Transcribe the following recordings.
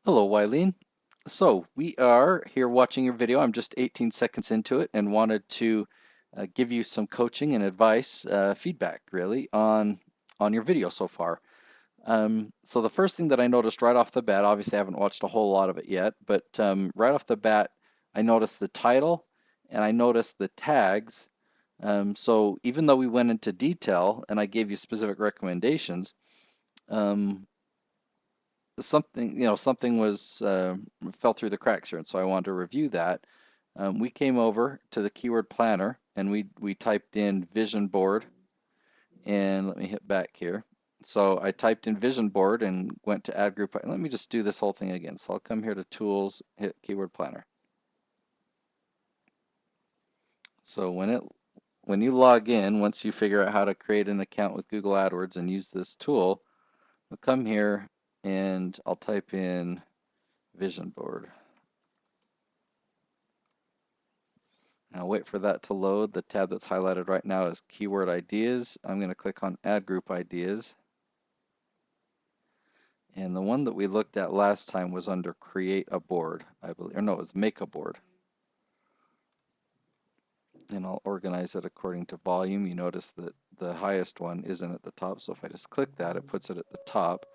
Hello, Wylene. So we are here watching your video. I'm just 18 seconds into it and wanted to give you some coaching and advice, feedback really on your video so far. So the first thing that I noticed right off the bat, obviously I haven't watched a whole lot of it yet, but right off the bat, I noticed the title and I noticed the tags. So even though we went into detail and I gave you specific recommendations, um, something was fell through the cracks here, and so I wanted to review that. We came over to the keyword planner and we typed in vision board, and let me hit back here. So I typed in vision board and went to add group. Let me just do this whole thing again. So I'll come here to tools, hit keyword planner. So when you log in, once you figure out how to create an account with Google AdWords and use this tool, I'll come here and I'll type in vision board. Now wait for that to load. The tab that's highlighted right now is keyword ideas. I'm going to click on add group ideas. And the one that we looked at last time was under create a board, I believe, or no, it was make a board. And I'll organize it according to volume. You notice that the highest one isn't at the top. So if I just click that, it puts it at the top.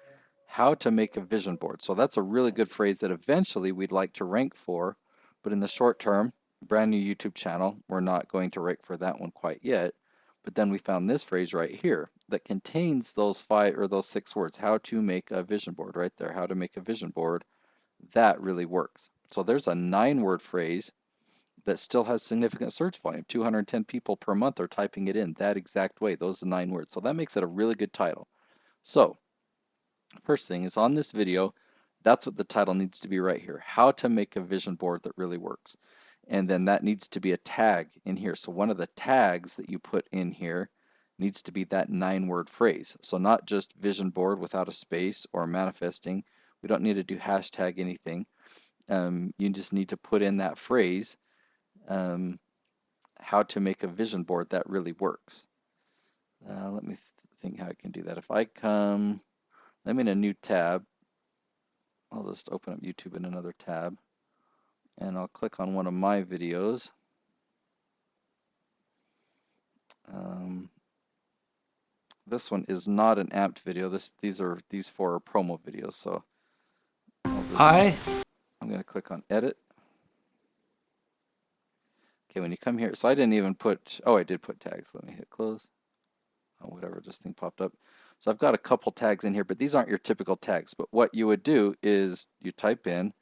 How to make a vision board. So that's a really good phrase that eventually we'd like to rank for, but in the short term, brand new YouTube channel, we're not going to rank for that one quite yet. But then we found this phrase right here that contains those 5 or those 6 words, how to make a vision board right there, how to make a vision board. That really works. So there's a 9-word phrase that still has significant search volume. 210 people per month are typing it in that exact way. Those are 9 words. So that makes it a really good title. So first thing is on this video, that's what the title needs to be right here. How to make a vision board that really works. And then that needs to be a tag in here. So one of the tags that you put in here needs to be that 9-word phrase. So not just vision board without a space or manifesting. We don't need to do hashtag anything. You just need to put in that phrase, how to make a vision board that really works. Let me think how I can do that. If I come, I'm in a new tab. I'll just open up YouTube in another tab and I'll click on one of my videos. This one is not an amped video. These 4 are promo videos. So I'm going to click on edit. Okay, when you come here, so I didn't even put, oh, I did put tags. Let me hit close. Oh, whatever, this thing popped up. So I've got a couple tags in here, but these aren't your typical tags. But what you would do is you type in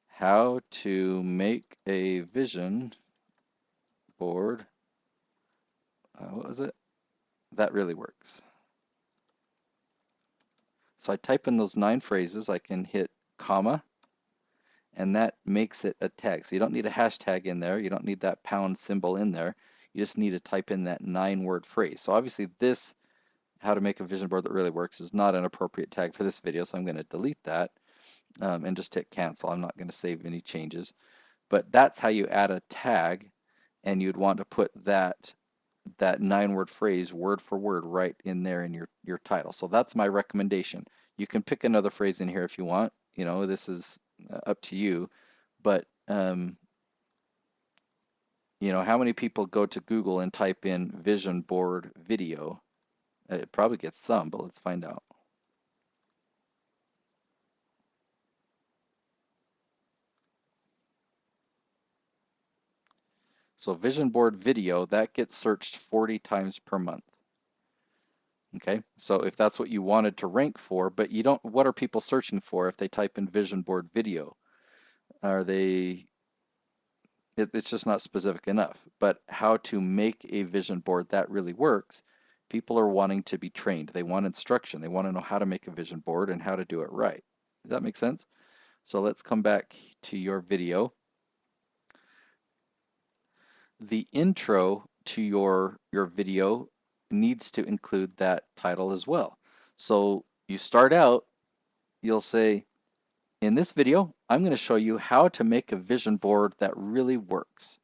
how to make a vision board. What was it? That really works. So I type in those 9 phrases, I can hit comma, and that makes it a tag. So you don't need a hashtag in there, you don't need that pound symbol in there, you just need to type in that 9-word phrase. So obviously this, how to make a vision board that really works, is not an appropriate tag for this video, so I'm going to delete that and just hit cancel. I'm not going to save any changes. But that's how you add a tag, and you'd want to put that 9-word phrase word for word right in there in your title. So that's my recommendation. You can pick another phrase in here if you want. You know, this is up to you. But you know, how many people go to Google and type in vision board video? It probably gets some, but let's find out. So vision board video, that gets searched 40 times per month. Okay, so if that's what you wanted to rank for, but you don't, what are people searching for if they type in vision board video? Are they, it's just not specific enough. But how to make a vision board that really works, people are wanting to be trained. They want instruction. They want to know how to make a vision board and how to do it right. Does that make sense? So let's come back to your video. The intro to your video needs to include that title as well. So you start out, you'll say, in this video, I'm going to show you how to make a vision board that really works.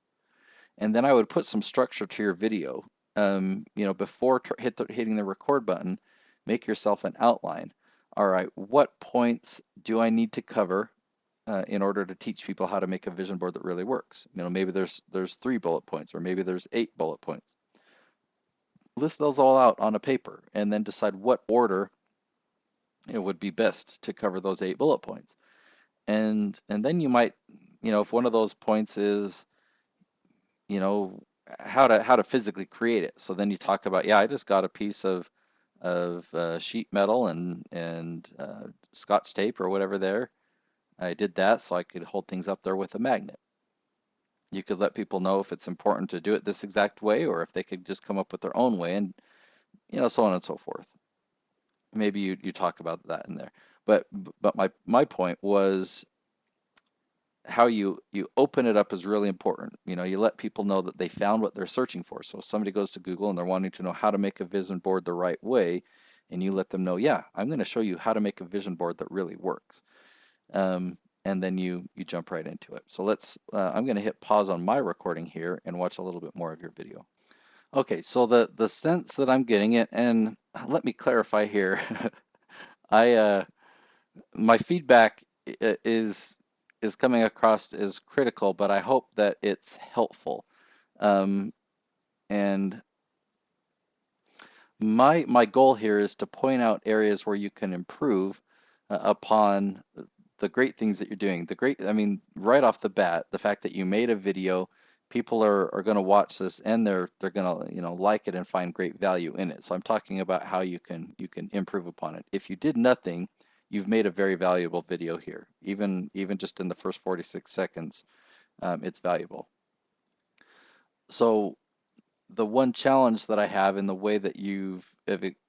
And then I would put some structure to your video. You know, before hitting the record button, make yourself an outline. All right, what points do I need to cover in order to teach people how to make a vision board that really works. Maybe there's 3 bullet points, or maybe there's 8 bullet points. List those all out on a paper and then decide what order it would be best to cover those 8 bullet points. And then you might, if one of those points is, you know, how to physically create it. So then you talk about, yeah, I just got a piece of sheet metal and Scotch tape or whatever there. I did that so I could hold things up there with a magnet. You could let people know if it's important to do it this exact way, or if they could just come up with their own way, and so on and so forth. Maybe you talk about that in there. But my point was how you open it up is really important. You let people know that they found what they're searching for. So if somebody goes to Google and they're wanting to know how to make a vision board the right way, and you let them know, yeah, I'm going to show you how to make a vision board that really works. And then you jump right into it. So I'm going to hit pause on my recording here and watch a little bit more of your video. Okay, so the sense that I'm getting it, and let me clarify here, my feedback is coming across as critical, but I hope that it's helpful. And my goal here is to point out areas where you can improve upon the great things that you're doing. I mean, right off the bat, the fact that you made a video, people are going to watch this and they're going to like it and find great value in it. So I'm talking about how you can improve upon it. If you did nothing, you've made a very valuable video here. Even just in the first 46 seconds, it's valuable. So the one challenge that I have in the way that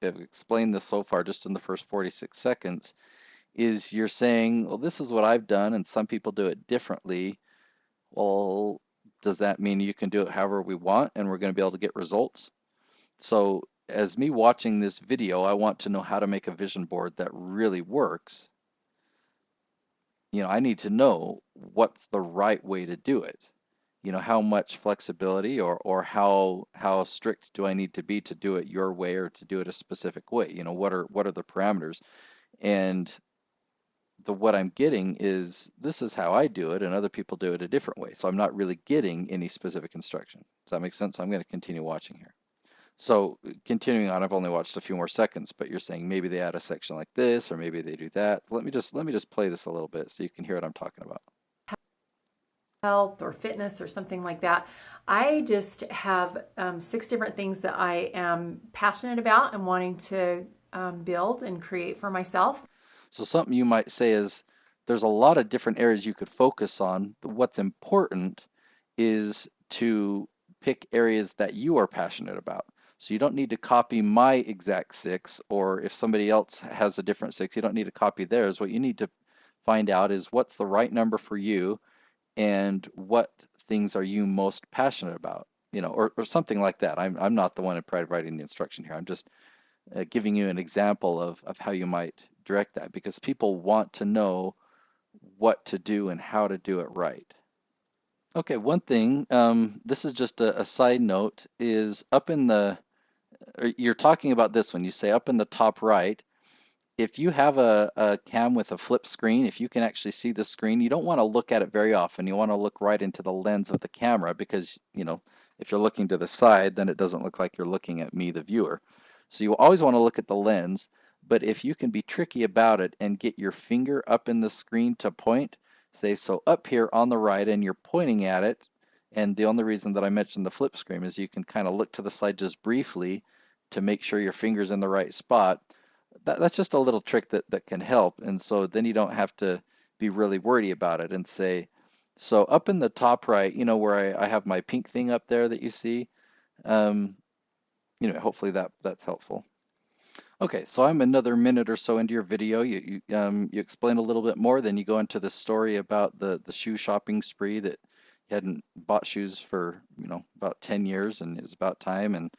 have explained this so far, just in the first 46 seconds, is you're saying, well, this is what I've done, and some people do it differently. Well, does that mean you can do it however we want, and we're going to be able to get results? So as me watching this video, I want to know how to make a vision board that really works. I need to know what's the right way to do it. How much flexibility or how strict do I need to be to do it your way or to do it a specific way? What are the parameters? And what I'm getting is this is how I do it, and other people do it a different way. So I'm not really getting any specific instruction. Does that make sense? So I'm going to continue watching here. So continuing on, I've only watched a few more seconds, but you're saying maybe they add a section like this, or maybe they do that. Let me just play this a little bit so you can hear what I'm talking about. Health or fitness or something like that. I just have 6 different things that I am passionate about and wanting to build and create for myself. So something you might say is there's a lot of different areas you could focus on. What's important is to pick areas that you are passionate about. So you don't need to copy my exact 6, or if somebody else has a different 6, you don't need to copy theirs. What you need to find out is what's the right number for you and what things are you most passionate about, or something like that. I'm not the one writing the instruction here. I'm just giving you an example of how you might direct that, because people want to know what to do and how to do it right. Okay, one thing, this is just a side note, is you're talking about this one, you say up in the top right, if you have a cam with a flip screen, if you can actually see the screen, you don't want to look at it very often. You want to look right into the lens of the camera because, if you're looking to the side, then it doesn't look like you're looking at me, the viewer. So you always want to look at the lens, but if you can be tricky about it and get your finger up in the screen to point, say, so up here on the right, and you're pointing at it, and the only reason that I mentioned the flip screen is you can kind of look to the side just briefly to make sure your finger's in the right spot. That's just a little trick that can help. And so then you don't have to be really wordy about it and say, so up in the top right, where I have my pink thing up there that you see, hopefully that's helpful. Okay, so I'm another minute or so into your video. You explain a little bit more, then you go into the story about the shoe shopping spree that you hadn't bought shoes for, about 10 years, and it was about time. And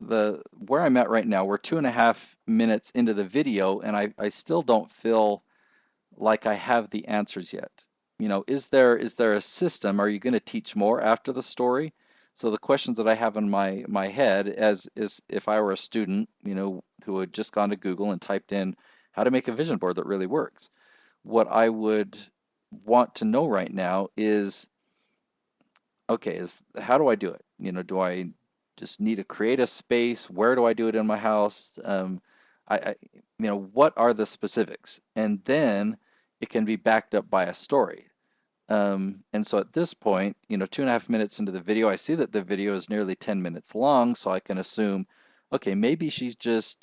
where I'm at right now, we're 2.5 minutes into the video, and I still don't feel like I have the answers yet. Is there a system? Are you going to teach more after the story? So the questions that I have in my head is if I were a student, who had just gone to Google and typed in how to make a vision board that really works. what I would want to know right now is, okay, is how do I do it? Do I just need to create a space? Where do I do it in my house? What are the specifics? And then it can be backed up by a story. And so at this point, 2.5 minutes into the video, I see that the video is nearly 10 minutes long, so I can assume, okay, maybe she's just,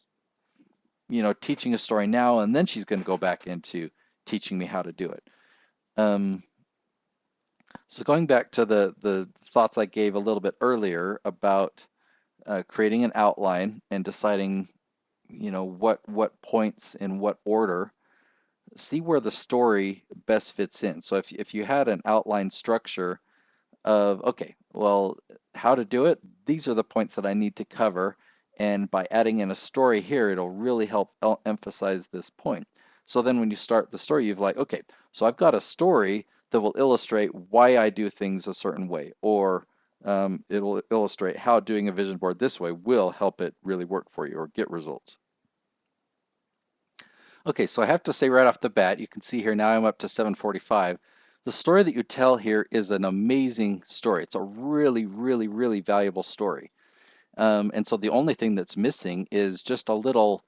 teaching a story now, and then she's going to go back into teaching me how to do it. Um, so going back to the thoughts I gave a little bit earlier about creating an outline and deciding, what points in what order, see where the story best fits in. So if you had an outline structure of, okay, well, how to do it, these are the points that I need to cover, and by adding in a story here, it'll really help emphasize this point. So then when you start the story, you've like, okay, so I've got a story that will illustrate why I do things a certain way, or it'll illustrate how doing a vision board this way will help it really work for you or get results. Okay, so I have to say right off the bat, you can see here now I'm up to 745. The story that you tell here is an amazing story. It's a really, really, really valuable story. And so the only thing that's missing is just a little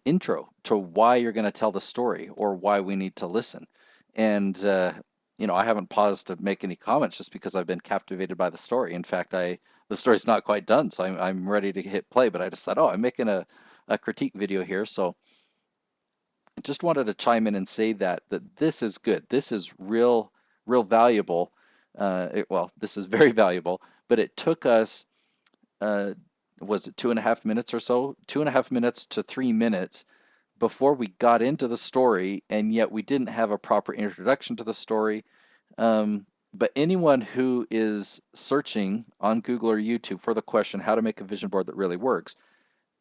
intro to why you're going to tell the story or why we need to listen. And I haven't paused to make any comments just because I've been captivated by the story. In fact, the story's not quite done, so I'm ready to hit play. But I just thought, oh, I'm making a critique video here, so I just wanted to chime in and say that this is good. This is real valuable. Well, this is very valuable, but it took us, was it 2.5 minutes or so? 2.5 minutes to 3 minutes before we got into the story, and yet we didn't have a proper introduction to the story. But anyone who is searching on Google or YouTube for the question, how to make a vision board that really works,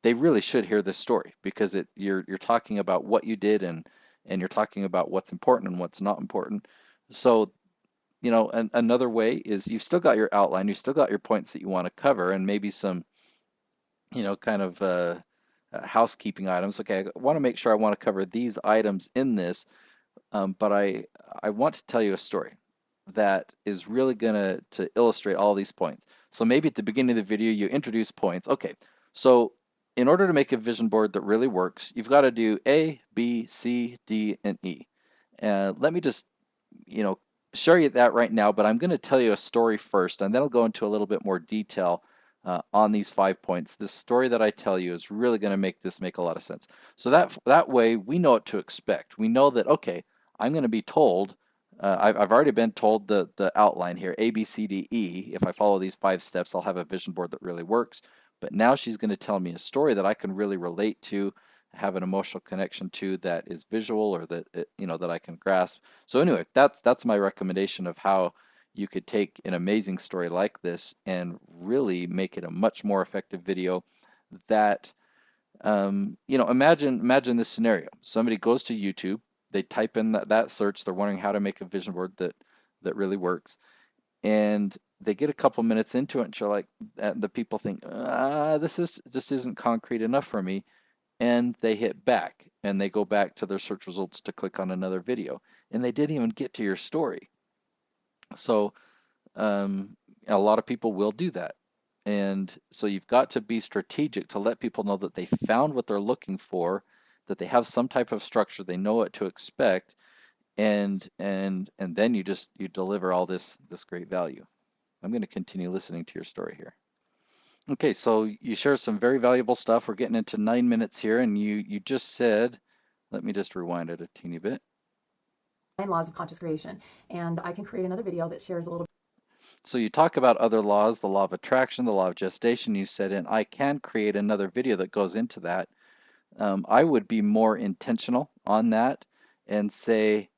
they really should hear this story because you're talking about what you did, and you're talking about what's important and what's not important. So, another way is you've still got your outline, you still got your points that you want to cover, and maybe some, kind of housekeeping items. Okay, I want to make sure I want to cover these items in this, but I want to tell you a story that is really going to illustrate all these points. So maybe at the beginning of the video, you introduce points. Okay, so in order to make a vision board that really works, you've got to do A, B, C, D, and E. Let me just, you know, show you that right now, but I'm going to tell you a story first, and then I'll go into a little bit more detail on these 5 points. This story that I tell you is really going to make this make a lot of sense. So that way we know what to expect. We know that, okay, I'm going to be told, I've already been told the outline here, A, B, C, D, E. If I follow these 5 steps, I'll have a vision board that really works. But now she's going to tell me a story that I can really relate to, have an emotional connection to, that is visual, or that that I can grasp. So anyway, that's my recommendation of how you could take an amazing story like this and really make it a much more effective video that, imagine this scenario. Somebody goes to YouTube, they type in that search, they're wondering how to make a vision board that really works, and they get a couple minutes into it, and you're like, the people think, this isn't concrete enough for me, and they hit back, and they go back to their search results to click on another video, and they didn't even get to your story. So a lot of people will do that. And so you've got to be strategic to let people know that they found what they're looking for, that they have some type of structure, they know what to expect, and then you deliver all this great value. I'm going to continue listening to your story here. Okay, so you share some very valuable stuff. We're getting into 9 minutes here, and you just said, let me just rewind it a teeny bit. 9 laws of conscious creation, and I can create another video that shares a little. So you talk about other laws, the law of attraction, the law of gestation. You said, and I can create another video that goes into that. I would be more intentional on that and say,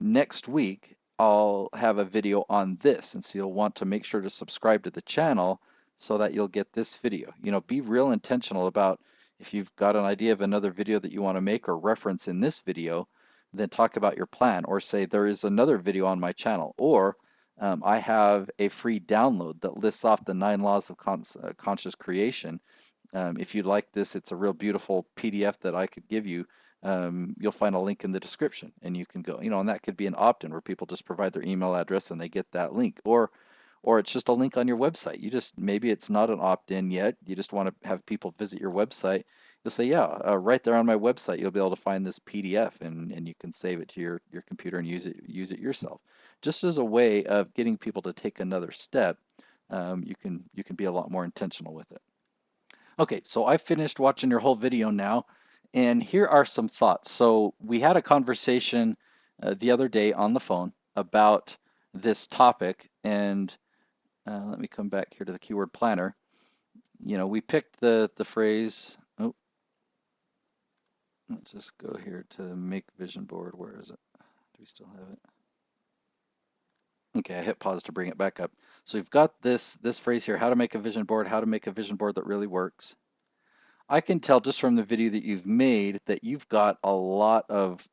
next week I'll have a video on this, and so you'll want to make sure to subscribe to the channel so that you'll get this video. Be real intentional about, if you've got an idea of another video that you want to make or reference in this video, then talk about your plan, or say there is another video on my channel, or I have a free download that lists off the 9 laws of conscious creation. If you'd like this, it's a real beautiful PDF that I could give you. you'll find a link in the description and you can go, and that could be an opt-in where people just provide their email address and they get that link. Or it's just a link on your website. Maybe it's not an opt-in yet. You just want to have people visit your website. You'll say, yeah, right there on my website, you'll be able to find this PDF and you can save it to your computer and use it yourself. Just as a way of getting people to take another step, you can be a lot more intentional with it. Okay, so I finished watching your whole video now, and here are some thoughts. So we had a conversation the other day on the phone about this topic, and let me come back here to the keyword planner. We picked the phrase. Oh, let's just go here to make vision board. Where is it? Do we still have it? Okay, I hit pause to bring it back up. So we've got this phrase here: how to make a vision board, how to make a vision board that really works. I can tell just from the video that you've made that you've got a lot of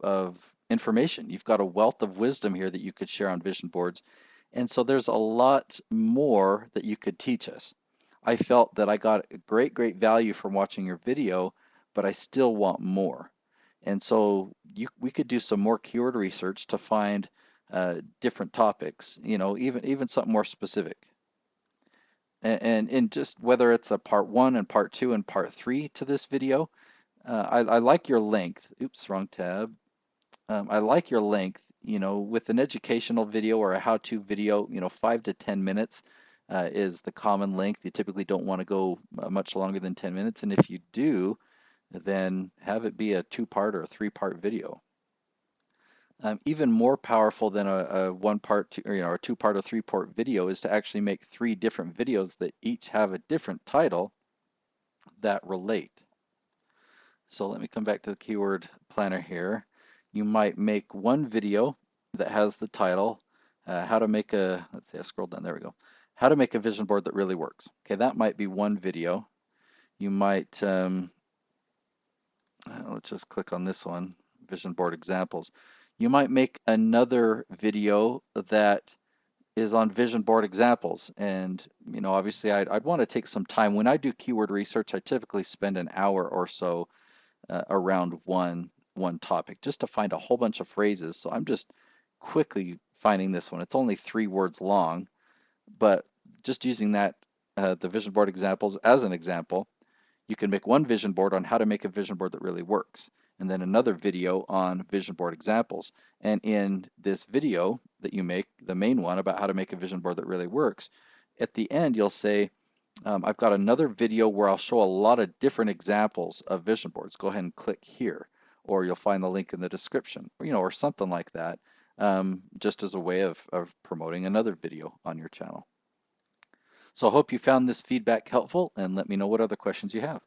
information. You've got a wealth of wisdom here that you could share on vision boards. And so there's a lot more that you could teach us. I felt that I got great value from watching your video, but I still want more. And so we could do some more keyword research to find different topics, even something more specific. And just whether it's a part 1 and part 2 and part 3 to this video, I like your length. Oops, wrong tab. I like your length. With an educational video or a how-to video, 5 to 10 minutes is the common length. You typically don't want to go much longer than 10 minutes. And if you do, then have it be a 2-part or a 3-part video. Even more powerful than a 1-part or a 2-part or 3-part video is to actually make 3 different videos that each have a different title that relate. So let me come back to the keyword planner here. You might make one video that has the title, how to make let's see, I scrolled down, there we go. How to make a vision board that really works. Okay, that might be one video. You might, let's just click on this one, vision board examples. You might make another video that is on vision board examples. And, obviously I'd want to take some time. When I do keyword research, I typically spend an hour or so around one topic just to find a whole bunch of phrases. So I'm just quickly finding this one. It's only 3 words long, but just using that, the vision board examples as an example, you can make one vision board on how to make a vision board that really works, and then another video on vision board examples. And in this video that you make, the main one about how to make a vision board that really works, at the end you'll say, I've got another video where I'll show a lot of different examples of vision boards. Go ahead and click here, or you'll find the link in the description, or something like that, just as a way of promoting another video on your channel. So I hope you found this feedback helpful, and let me know what other questions you have.